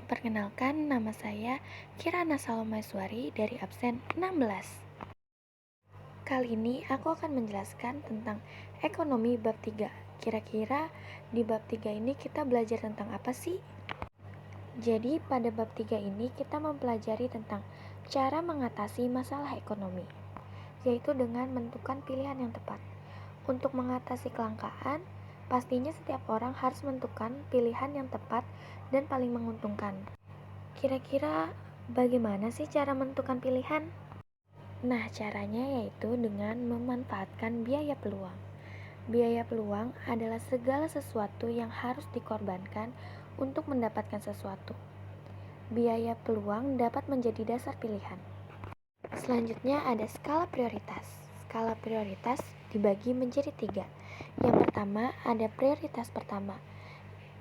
Perkenalkan, nama saya Kirana Salomeswari dari absen 16. Kali ini aku akan menjelaskan tentang ekonomi bab 3. Kira-kira di bab 3 ini kita belajar tentang apa sih? Jadi pada bab 3 ini kita mempelajari tentang cara mengatasi masalah ekonomi, yaitu dengan menentukan pilihan yang tepat. Untuk mengatasi kelangkaan, pastinya setiap orang harus menentukan pilihan yang tepat dan paling menguntungkan. Kira-kira bagaimana sih cara menentukan pilihan? Nah, caranya yaitu dengan memanfaatkan biaya peluang. Biaya peluang adalah segala sesuatu yang harus dikorbankan untuk mendapatkan sesuatu. Biaya peluang dapat menjadi dasar pilihan. Selanjutnya ada skala prioritas. Skala prioritas dibagi menjadi 3. Yang pertama ada prioritas pertama.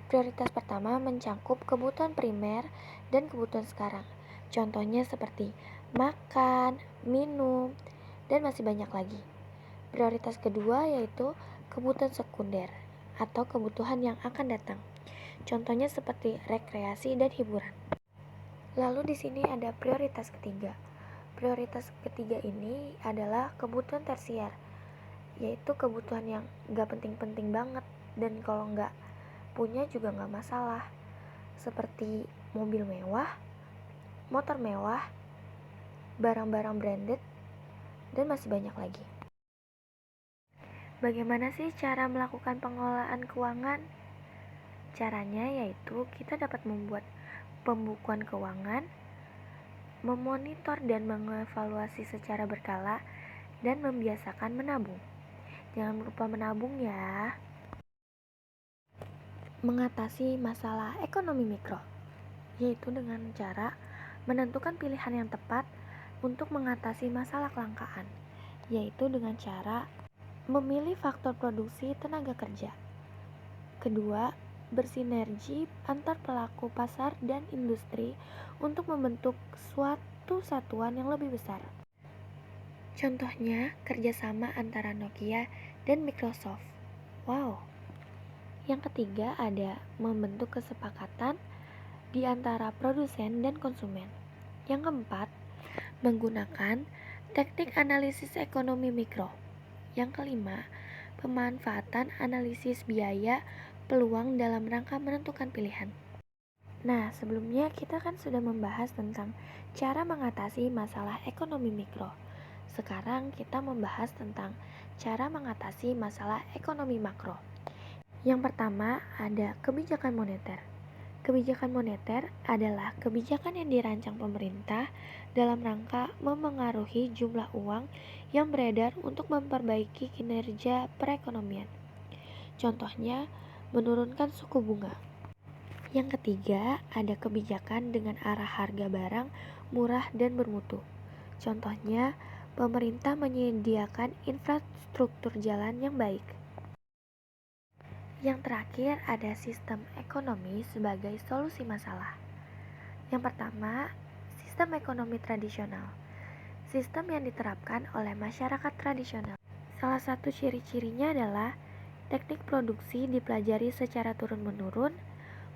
Prioritas pertama mencakup kebutuhan primer dan kebutuhan sekarang. Contohnya seperti makan, minum, dan masih banyak lagi. Prioritas kedua yaitu kebutuhan sekunder atau kebutuhan yang akan datang. Contohnya seperti rekreasi dan hiburan. Lalu di sini ada prioritas ketiga. Prioritas ketiga ini adalah kebutuhan tersier, yaitu kebutuhan yang gak penting-penting banget dan kalau gak punya juga gak masalah, seperti mobil mewah, motor mewah, barang-barang branded, dan masih banyak lagi. Bagaimana sih cara melakukan pengelolaan keuangan? Caranya yaitu kita dapat membuat pembukuan keuangan, memonitor dan mengevaluasi secara berkala, dan membiasakan menabung. Jangan lupa menabung ya. Mengatasi masalah ekonomi mikro, yaitu dengan cara menentukan pilihan yang tepat untuk mengatasi masalah kelangkaan, yaitu dengan cara memilih faktor produksi tenaga kerja. Kedua, bersinergi antar pelaku pasar dan industri untuk membentuk suatu satuan yang lebih besar. Contohnya, kerjasama antara Nokia dan Microsoft. Wow. Yang ketiga ada membentuk kesepakatan di antara produsen dan konsumen. Yang keempat, menggunakan teknik analisis ekonomi mikro. Yang kelima, pemanfaatan analisis biaya peluang dalam rangka menentukan pilihan. Nah, sebelumnya kita kan sudah membahas tentang cara mengatasi masalah ekonomi mikro. Sekarang kita membahas tentang cara mengatasi masalah ekonomi makro. Yang pertama ada kebijakan moneter. Kebijakan moneter adalah kebijakan yang dirancang pemerintah dalam rangka memengaruhi jumlah uang yang beredar untuk memperbaiki kinerja perekonomian. Contohnya, menurunkan suku bunga. Yang ketiga, ada kebijakan dengan arah harga barang murah dan bermutu. Contohnya, pemerintah menyediakan infrastruktur jalan yang baik. Yang terakhir ada sistem ekonomi sebagai solusi masalah. Yang pertama, sistem ekonomi tradisional. Sistem yang diterapkan oleh masyarakat tradisional. Salah satu ciri-cirinya adalah teknik produksi dipelajari secara turun-menurun,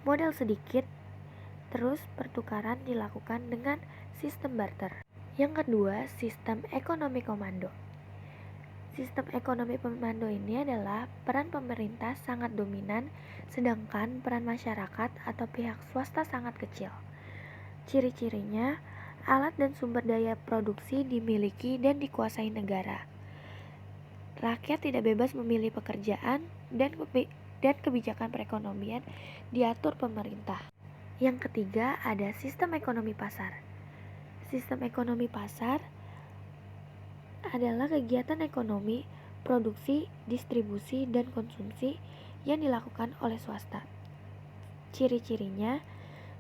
modal sedikit, terus pertukaran dilakukan dengan sistem barter. Yang kedua, sistem ekonomi komando. Sistem ekonomi komando ini adalah peran pemerintah sangat dominan, sedangkan peran masyarakat atau pihak swasta sangat kecil. Ciri-cirinya, alat dan sumber daya produksi dimiliki dan dikuasai negara. Rakyat tidak bebas memilih pekerjaan dan kebijakan perekonomian diatur pemerintah. Yang ketiga, ada sistem ekonomi pasar. Sistem ekonomi pasar adalah kegiatan ekonomi, produksi, distribusi, dan konsumsi yang dilakukan oleh swasta. Ciri-cirinya,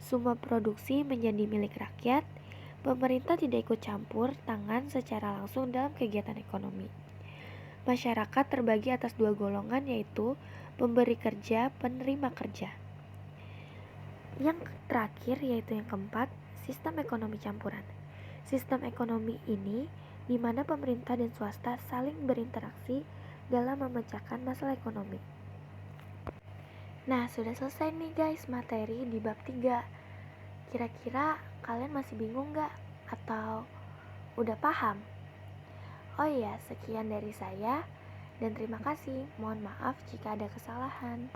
semua produksi menjadi milik rakyat, pemerintah tidak ikut campur tangan secara langsung dalam kegiatan ekonomi. Masyarakat terbagi atas dua golongan yaitu pemberi kerja, penerima kerja. Yang terakhir yaitu yang keempat, sistem ekonomi campuran. Sistem ekonomi ini di mana pemerintah dan swasta saling berinteraksi dalam memecahkan masalah ekonomi. Nah, sudah selesai nih guys materi di bab 3. Kira-kira kalian masih bingung nggak? Atau udah paham? Oh iya, sekian dari saya dan terima kasih. Mohon maaf jika ada kesalahan.